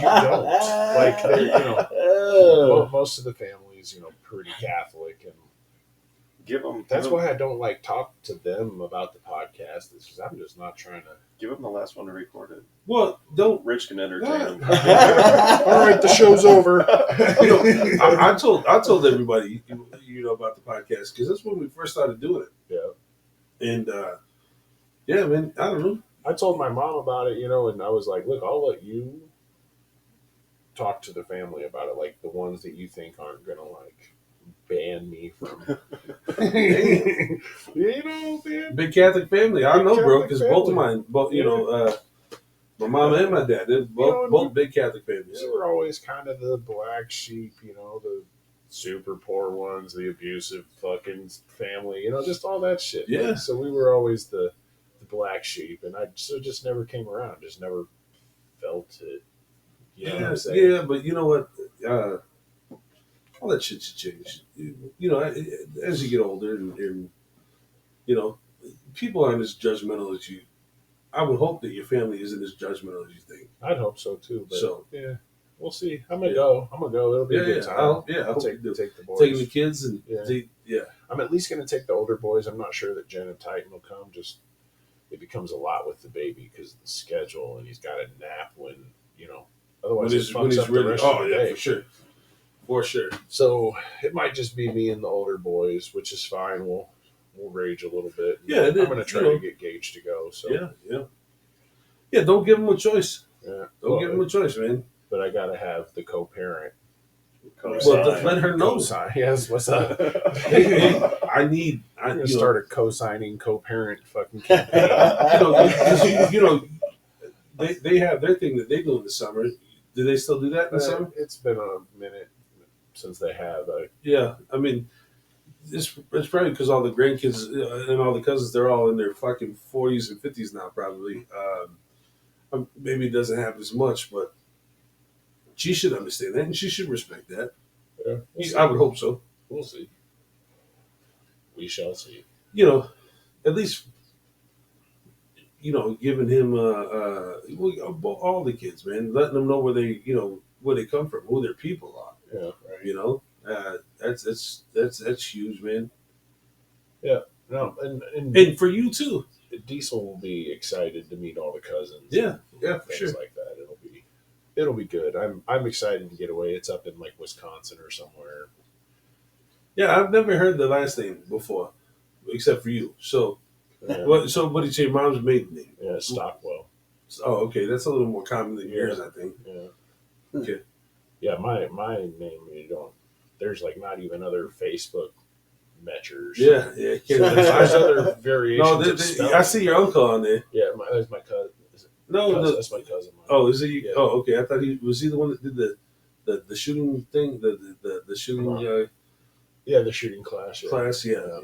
You don't. Like, most of the family's, pretty Catholic, and Give them. that's why I don't like talk to them about the podcast, is because I'm just not trying to. Give them the last one to record it. Well, don't. Rich can entertain them. All right, the show's over. I told everybody about the podcast because that's when we first started doing it. Yeah. And yeah, man, I don't know. I told my mom about it, and I was like, look, I'll let you talk to the family about it, like the ones that you think aren't gonna like ban me from. You know, man. Big Catholic family. I Big know, bro, Catholic because both of family. mine, both Yeah. my mom and my dad, they're both know, big Catholic families. We were always kind of the black sheep, the super poor ones, the abusive fucking family, just all that shit. Yeah. So we were always the black sheep, and I just never came around, just never felt it. You know what I'm saying? Yeah, but you know what? All that shit should change. As you get older, and people aren't as judgmental as you. I would hope that your family isn't as judgmental as you think. I'd hope so too. But So yeah, we'll see. I'm gonna go. It'll be a good time. I'll take the boys. taking the kids and Yeah. I'm at least gonna take the older boys. I'm not sure that Jen and Titan will come. Just it becomes a lot with the baby because of the schedule, and he's got to nap when otherwise it fucks up the rest of the day. for sure. So it might just be me and the older boys, which is fine. We'll rage a little bit. Yeah, I'm gonna try to get Gage to go. So yeah. Don't give them a choice. yeah, Don't give them a choice, man. But I gotta have the co-parent. Well, let her know. Co-sign. Yes, what's up? I'm gonna start a co-signing co-parent fucking campaign. They have their thing that they do in the summer. Do they still do that in the summer? It's been a minute since they have. Yeah, I mean, it's probably because all the grandkids and all the cousins, they're all in their fucking 40s and 50s now, probably. Maybe it doesn't have as much, but she should understand that, and she should respect that. Yeah, I would hope so. We'll see. We shall see. At least, giving him all the kids, man, letting them know where they come from, who their people are. Yeah, right. That's huge, man. Yeah, no, and And for you too. Diesel will be excited to meet all the cousins. Yeah, for things sure. like that. It'll be good. I'm excited to get away. It's up in like Wisconsin or somewhere. Yeah, I've never heard the last name before, except for you. So, what did you say? Your mom's maiden name? Yeah, Stockwell. Oh, okay, that's a little more common than yours, I think. Yeah. Okay. Yeah, my name. There's like not even other Facebook matchers. Yeah. There's other variations. No, of spelling. I see your uncle on there. Yeah, that's my cousin. That's my cousin. Oh, is it you? Yeah. Oh, okay. I thought he was the one that did the shooting thing, the shooting. Yeah, the shooting class. Yeah. Class. Yeah.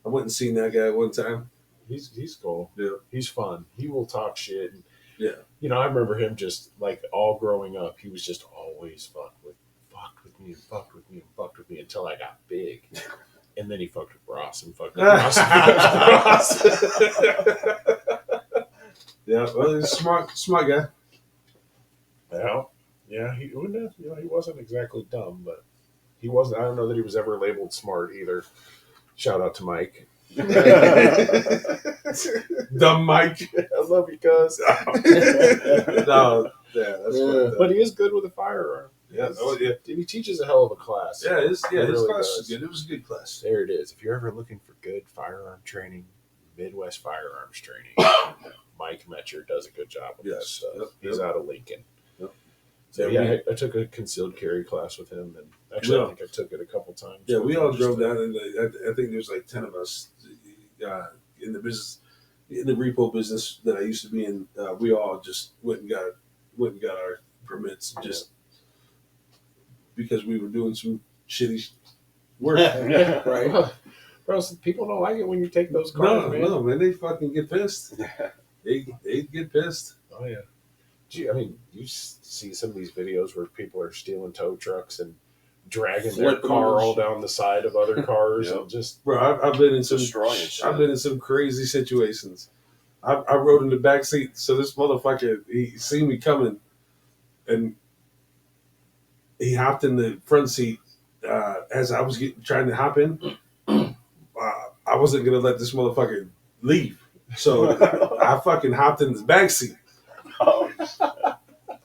I went and seen that guy one time. He's cool. Yeah. He's fun. He will talk shit. And, yeah. I remember him just like all growing up. He was just always fucked with me until I got big. And then he fucked with Ross and fucked with Ross. Yeah, well, he's a smart guy. Yeah, he wasn't exactly dumb, but he wasn't. I don't know that he was ever labeled smart either. Shout out to Mike. Dumb Mike. I love you, cuz. No, yeah, that's funny. But he is good with a firearm. Yeah, He teaches a hell of a class. Yeah, his really class does. was good. It was a good class. There it is. If you're ever looking for good firearm training, Midwest Firearms Training, Mike Metcher does a good job with that stuff. Yep. He's out of Lincoln. Yep. So I took a concealed carry class with him, and actually I think I took it a couple times. Yeah, we all drove down, and I think there's like 10 of us in the business, in the repo business that I used to be in. We all just went and got our permits just because we were doing some shitty work. Right. Bro, people don't like it when you take those cars, man. No, man, they fucking get pissed. They get pissed. Oh yeah. You see some of these videos where people are stealing tow trucks and dragging their car all down the side of other cars and just. Bro, I've been in some destroying shit. I've been in some crazy situations. I rode in the back seat, so this motherfucker he seen me coming, and he hopped in the front seat as I was trying to hop in. I wasn't gonna let this motherfucker leave, so I fucking hopped in the back seat.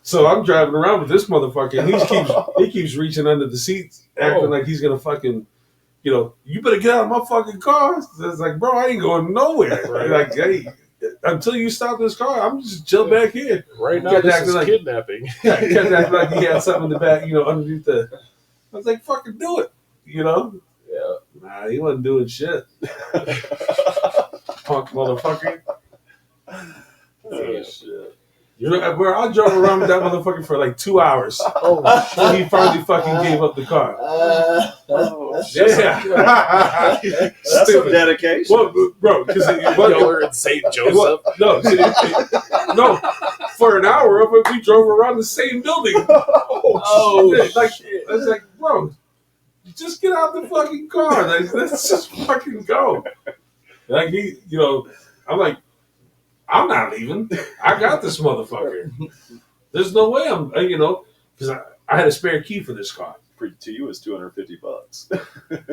So I'm driving around with this motherfucker, and he keeps reaching under the seats, acting like he's gonna fucking, you better get out of my fucking car. So it's like, bro, I ain't going nowhere. Right? Like, hey, until you stop this car, I'm just chill back here. Right now, Kept this acting is like- kidnapping. Yeah, he kept acting like he had something in the back, underneath the. I was like, fucking do it, Yeah. Nah, he wasn't doing shit. Punk motherfucker. Oh, shit. Where I drove around with that motherfucker for like 2 hours. Oh, Till he finally fucking gave up the car. Oh, Yeah. that's some dedication. Well, bro, because y'all are in St. Joseph. No, for an hour of it, we drove around the same building. Oh, Shit. Like, shit. I was like, bro, just get out the fucking car. Like, let's just fucking go. Like, I'm like, I'm not leaving. I got this motherfucker. There's no way because I had a spare key for this car. To you, it's $250.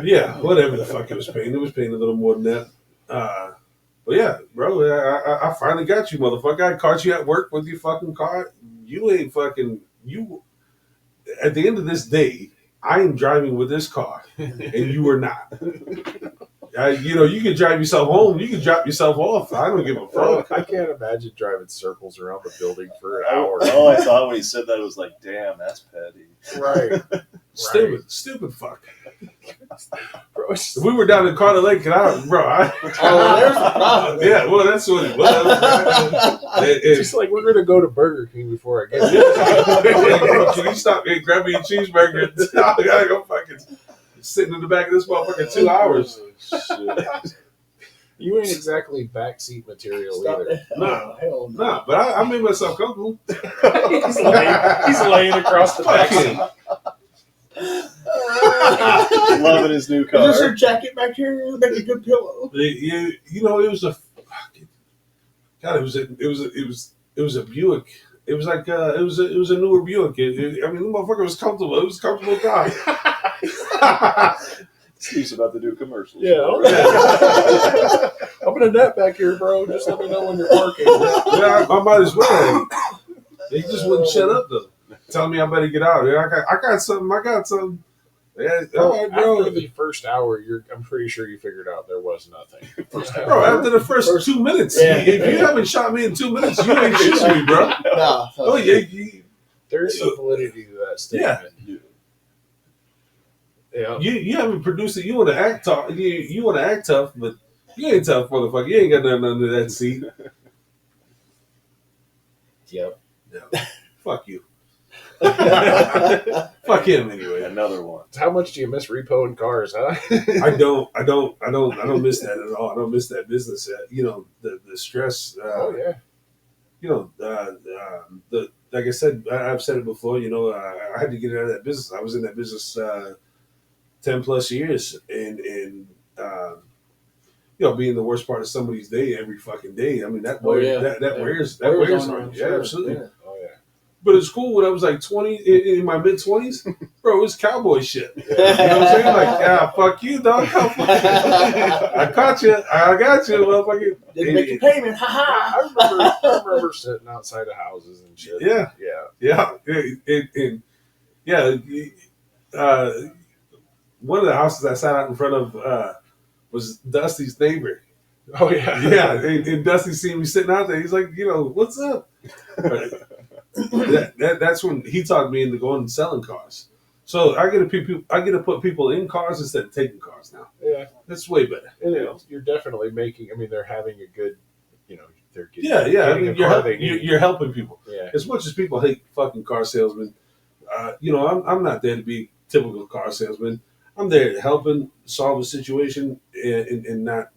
Yeah, whatever the fuck it was paying. It was paying a little more than that. But yeah, bro, I finally got you, motherfucker. I caught you at work with your fucking car. You ain't fucking you. At the end of this day, I am driving with this car, and you are not. You can drive yourself home. You can drop yourself off. I don't give a fuck. I can't imagine driving circles around the building for an hour. All I thought when he said that was like, damn, that's petty. Right. Stupid fuck. Bro, If we were down in Carter Lake, there's the problem. yeah, well, that's what it was. it's just like, we're going to go to Burger King before I get there. Can you stop? Hey, grab me a cheeseburger. I gotta go fucking sitting in the back of this motherfucker 2 hours. Shit. You ain't exactly backseat material either. No. Hell no. Nah, but I made myself comfortable. He's laying across the Fuck backseat. Loving his new Is car. this your jacket back here? Make a good pillow. It was a God. It was a Buick. It was like it was a newer Buick. The motherfucker was comfortable. It was a comfortable car. Steve's about to do commercials. Yeah, I'm gonna net back here, bro. Just let me know when you're parking. Yeah, I might as well. They just wouldn't shut up though. Telling me I better get out. Yeah, I got something. Yeah, all right, bro. After the first hour, I'm pretty sure you figured out there was nothing. Bro, after the first 2 minutes, Yeah. if you haven't shot me in 2 minutes, you ain't shooting me, bro. No. Oh yeah, There's some validity to that statement. Yeah. you haven't produced it. You want to act tough. You want to act tough, but you ain't tough, motherfucker. You ain't got nothing under that seat. Yep. Yeah. Fuck you. Fuck him anyway. Another one. How much do you miss repoing cars, huh? I don't miss that at all. I don't miss that business. The stress. Oh yeah. Like I said, I've said it before. I had to get out of that business. I was in that business 10 plus years, and being the worst part of somebody's day every fucking day. I mean, that wears on you. Yeah, absolutely. Yeah. Oh yeah. But it's cool when I was like 20, in my mid 20s, bro. It was cowboy shit. You know Yeah. what I'm saying? Like, yeah, fuck you, dog. I caught you. I got you, motherfucker. Didn't make your payment. Ha ha. I remember sitting outside of houses and shit. Yeah. Yeah. One of the houses I sat out in front of was Dusty's neighbor. Oh yeah. Yeah, and Dusty seen me sitting out there. He's like, what's up? That's when he talked me into going and selling cars. So I get to put people in cars instead of taking cars now. Yeah. That's way better. It is. You're definitely making. I mean, they're having a good. They're getting. Yeah. I getting mean, a car they need. you're helping people. Yeah. As much as people hate fucking car salesmen, I'm not there to be a typical car salesman. I'm there to help and solve a situation and not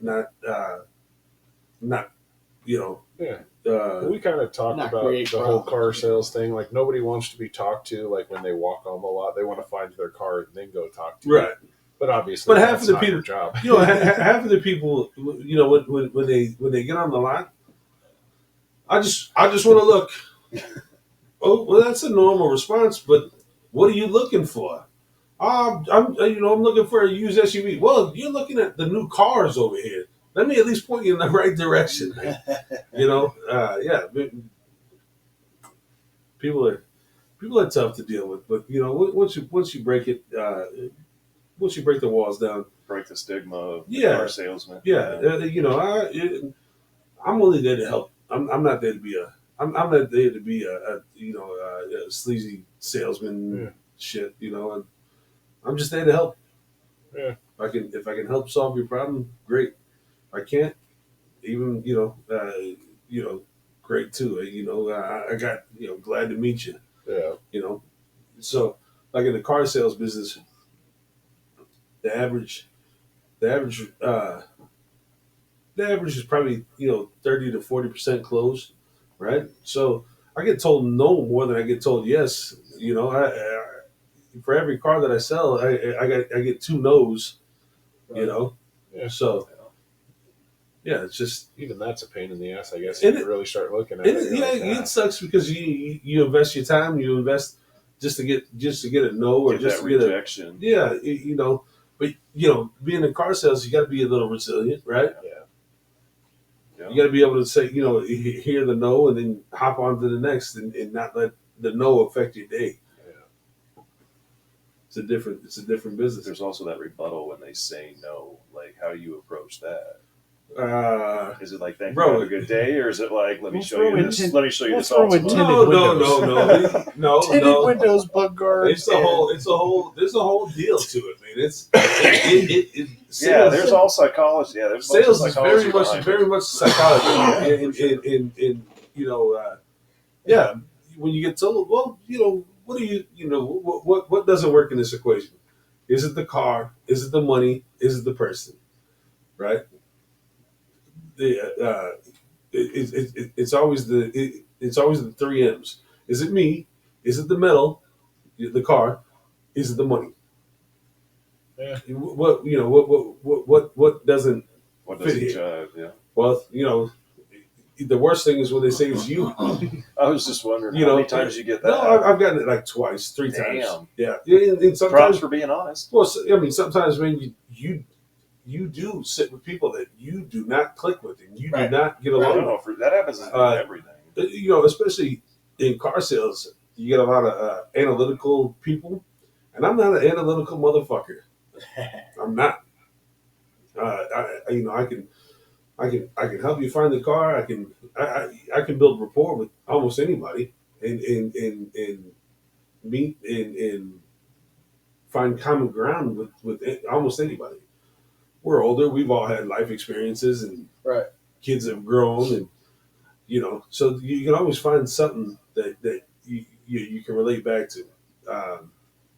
We kind of talked Not about create the whole problems. car sales thing. Like, nobody wants to be talked to. Like, when they walk home a lot, they want to find their car and then go talk to you. right. But obviously, But half that's of the not people- your job. Half of the people, when they get on the lot, I just want to look. Oh, well, that's a normal response. But what are you looking for? I'm looking for a used SUV. Well, you're looking at the new cars over here. Let me at least point you in the right direction. Yeah. People are tough to deal with, but once you break it, once you break the walls down, Break the stigma of Yeah. car salesman. yeah, I'm only there to help. I'm not there to be I'm not there to be a sleazy salesman Yeah. shit. You know, and I'm just there to help. Yeah. If I can help solve your problem, great. I can't, even great too. I got glad to meet you. Yeah. You know, so like in the car sales business, the average the average the average is probably 30 to 40% closed, right? So I get told no more than I get told yes. For every car that I sell, I get two no's. You know, Yeah. so yeah, it's just Even that's a pain in the ass, I guess, And if you really start looking at it, it. You're yeah, like, it sucks because you invest your time, you invest just to get a no or Get just that to get a rejection. yeah, but being in car sales, you got to be a little resilient, right? Yeah. Yeah. You got to be able to say, hear the no and then hop on to the next and not let the no affect your day. Yeah. It's a different business. There's also that rebuttal when they say no. Like, how do you approach that? Is it like, thank you, Bro, have a good day, or is it like, let me We'll show throw you in this? tin- Let me show you we'll this throw in also. tin- no, windows. no, Tinted no. windows, bug guards. It's a whole. There's a whole deal to it, man. It Yeah, sales, there's all psychology. Yeah, there's a bunch of sales is psychology behind it. very much psychology. Yeah, and, for sure. yeah, when you get told, well, what do what doesn't work in this equation? Is it the car? Is it the money? Is it the person? Right? It's always it's always the three M's. Is it me? Is it the metal? The car? Is it the money? Yeah. What doesn't What fit doesn't here? jive? Yeah. Well, the worst thing is when they say it's you. I was just wondering You how know, many times you get that. No, I've gotten it like twice, three times. Damn. Yeah, and Props sometimes. for being honest. Well, I mean, sometimes when you do sit with people that you do not click with and you Right. do not get I along don't know if that happens in everything. with. Especially in car sales, you get a lot of analytical people, and I'm not an analytical motherfucker. I'm not. I can help you find the car. I can build rapport with almost anybody, and meet and find common ground with almost anybody. We're older. We've all had life experiences, and Right. kids have grown, and so you can always find something that you can relate back to.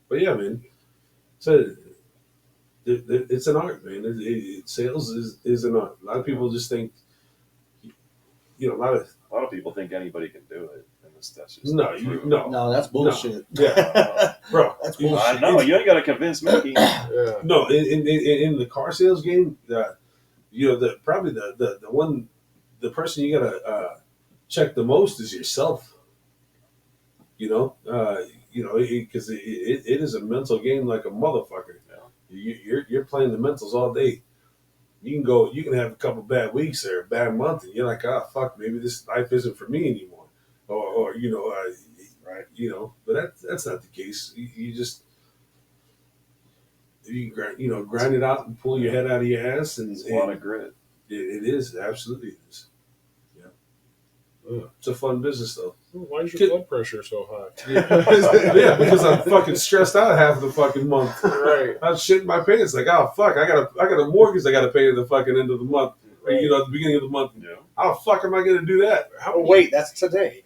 But yeah, man. So it's an art, man. Sales is an art. A lot of people just think, a lot of people think anybody can do it, and that's just no, not true. No, that's bullshit. Yeah, bro. That's I bullshit. know you ain't got to convince me. Yeah. No, in the car sales game, probably the person you gotta check the most is yourself. Because it is a mental game like a motherfucker. You're playing the mentals all day. You can have a couple bad weeks or a bad month, and you're like, oh fuck, maybe this life isn't for me anymore, or Right. But that's not the case. You just grind it out and pull your head out of your ass, and It's a lot of grit. it is absolutely it is. Yeah, it's a fun business though. Why is your blood pressure so high? Yeah, because I'm fucking stressed out half the fucking month. Right. I'm shitting my pants. Like, oh fuck, I got a mortgage I got to pay at the fucking end of the month. Or, at the beginning of the month. Yeah. How the fuck am I going to do that? Oh, wait, that's today.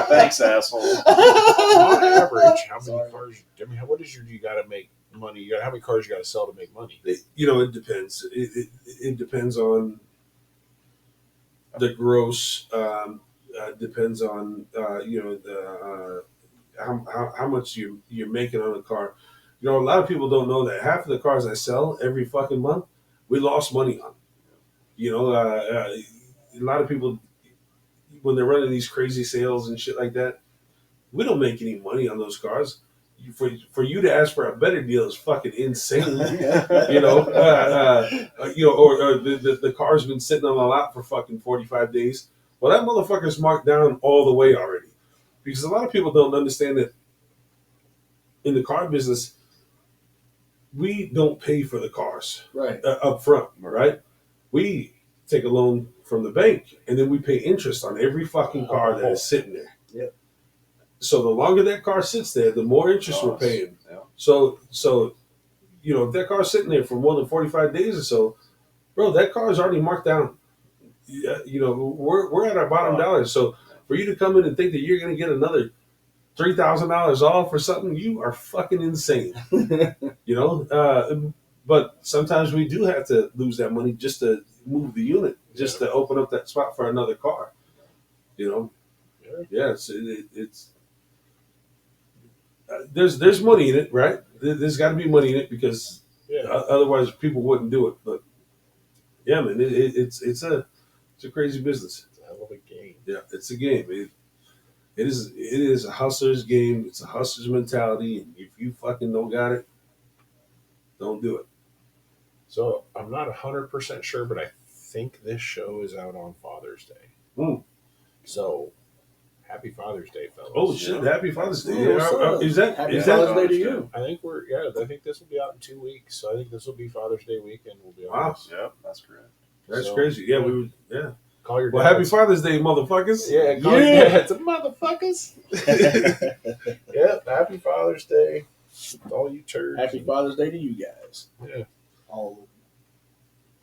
Thanks, asshole. On average, how many cars? What is you got to make money? How many cars you got to sell to make money? It depends. It depends on the gross. Depends on how much you're making on a car. A lot of people don't know that half of the cars I sell every fucking month, we lost money on. A lot of people, when they're running these crazy sales and shit like that, we don't make any money on those cars. For you to ask for a better deal is fucking insane. Or the car's been sitting on the lot for fucking 45 days. Well, that motherfucker's marked down all the way already. Because a lot of people don't understand that in the car business, we don't pay for the cars Right. up front, right? We take a loan from the bank, and then we pay interest on every fucking car that is sitting there. Yep. So the longer that car sits there, the more interest we're paying. Yeah. So if that car's sitting there for more than 45 days or so, bro, that car is already marked down. Yeah, we're at our bottom dollar. So for you to come in and think that you're going to get another $3,000 off or something, you are fucking insane. But sometimes we do have to lose that money just to move the unit, just to open up that spot for another car. It's there's money in it, right? There's got to be money in it because otherwise people wouldn't do it. But yeah, man, it's a crazy business. It's a hell of a game. Yeah, it's a game. It is a hustler's game. It's a hustler's mentality, and if you fucking don't got it, don't do it. So I'm not 100% sure, but I think this show is out on Father's Day. Mm. So happy Father's Day, fellas. Oh shit! Happy Father's Day. Yeah, what's up? Is that Happy is Father's that? Day to you. I think I think this will be out in 2 weeks. So I think this will be Father's Day weekend. We'll be on Wow. this. Yep, that's correct. That's So, crazy. Yeah, we would. Yeah. Call your Well, dads. happy Father's Day, motherfuckers. Yeah, call your dads, motherfuckers. Yep, happy Father's Day, all you turds. Happy Father's Day to you guys. Yeah. All of them.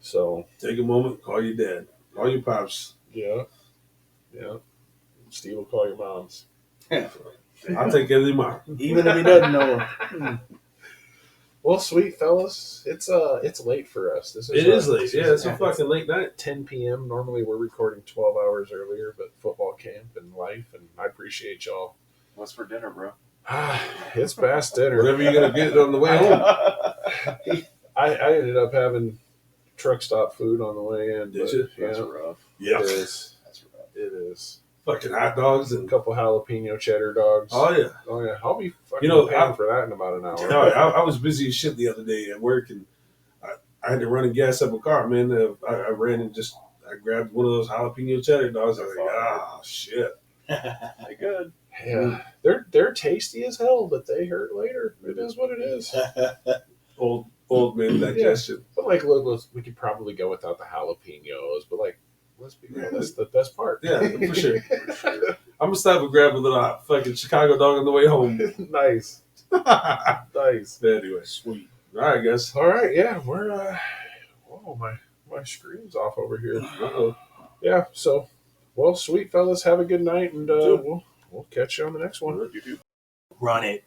So Take a moment. Call your dad. Call your pops. yeah. Steve will call your moms. I'll take care of your mom. Even if he doesn't know her. Well, sweet fellas, it's late for us. This It is late. Yeah, it's a fucking late night. 10 p.m. Normally we're recording 12 hours earlier, but football camp and life, and I appreciate y'all. What's for dinner, bro? It's past dinner. Whatever you're gonna get on the way home. I ended up having truck stop food on the way in. Did but, you? That's Yeah, rough. Yeah. it is. That's rough. It is. Fucking hot dogs A and. couple jalapeno cheddar dogs. Oh yeah. Oh yeah, I'll be fucking You know, paying for that in about an hour. No, I was busy as shit the other day at work, and I had to run and gas up a car, man. I ran and I grabbed one of those jalapeno cheddar dogs. I was like, oh shit. They good. Yeah, they're tasty as hell, but they hurt later. It is what it is. Old man digestion. But like, look, we could probably go without the jalapenos, but like, let's be real, that's the best part. Yeah, for sure. I'm gonna stop and grab a little fucking Chicago dog on the way home. Nice, nice. Anyway, Sweet. all right, guys. All right, yeah, we're oh my screen's off over here. Uh-oh. Yeah, so well, sweet fellas, have a good night, and we'll catch you on the next one. Run it.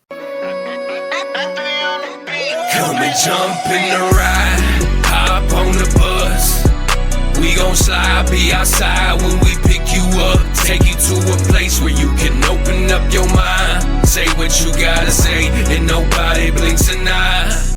Come and jump in the ride, hop on the bus. We gon' slide, be outside when we pick you up. Take you to a place where you can open up your mind. Say what you gotta say, and nobody blinks an eye.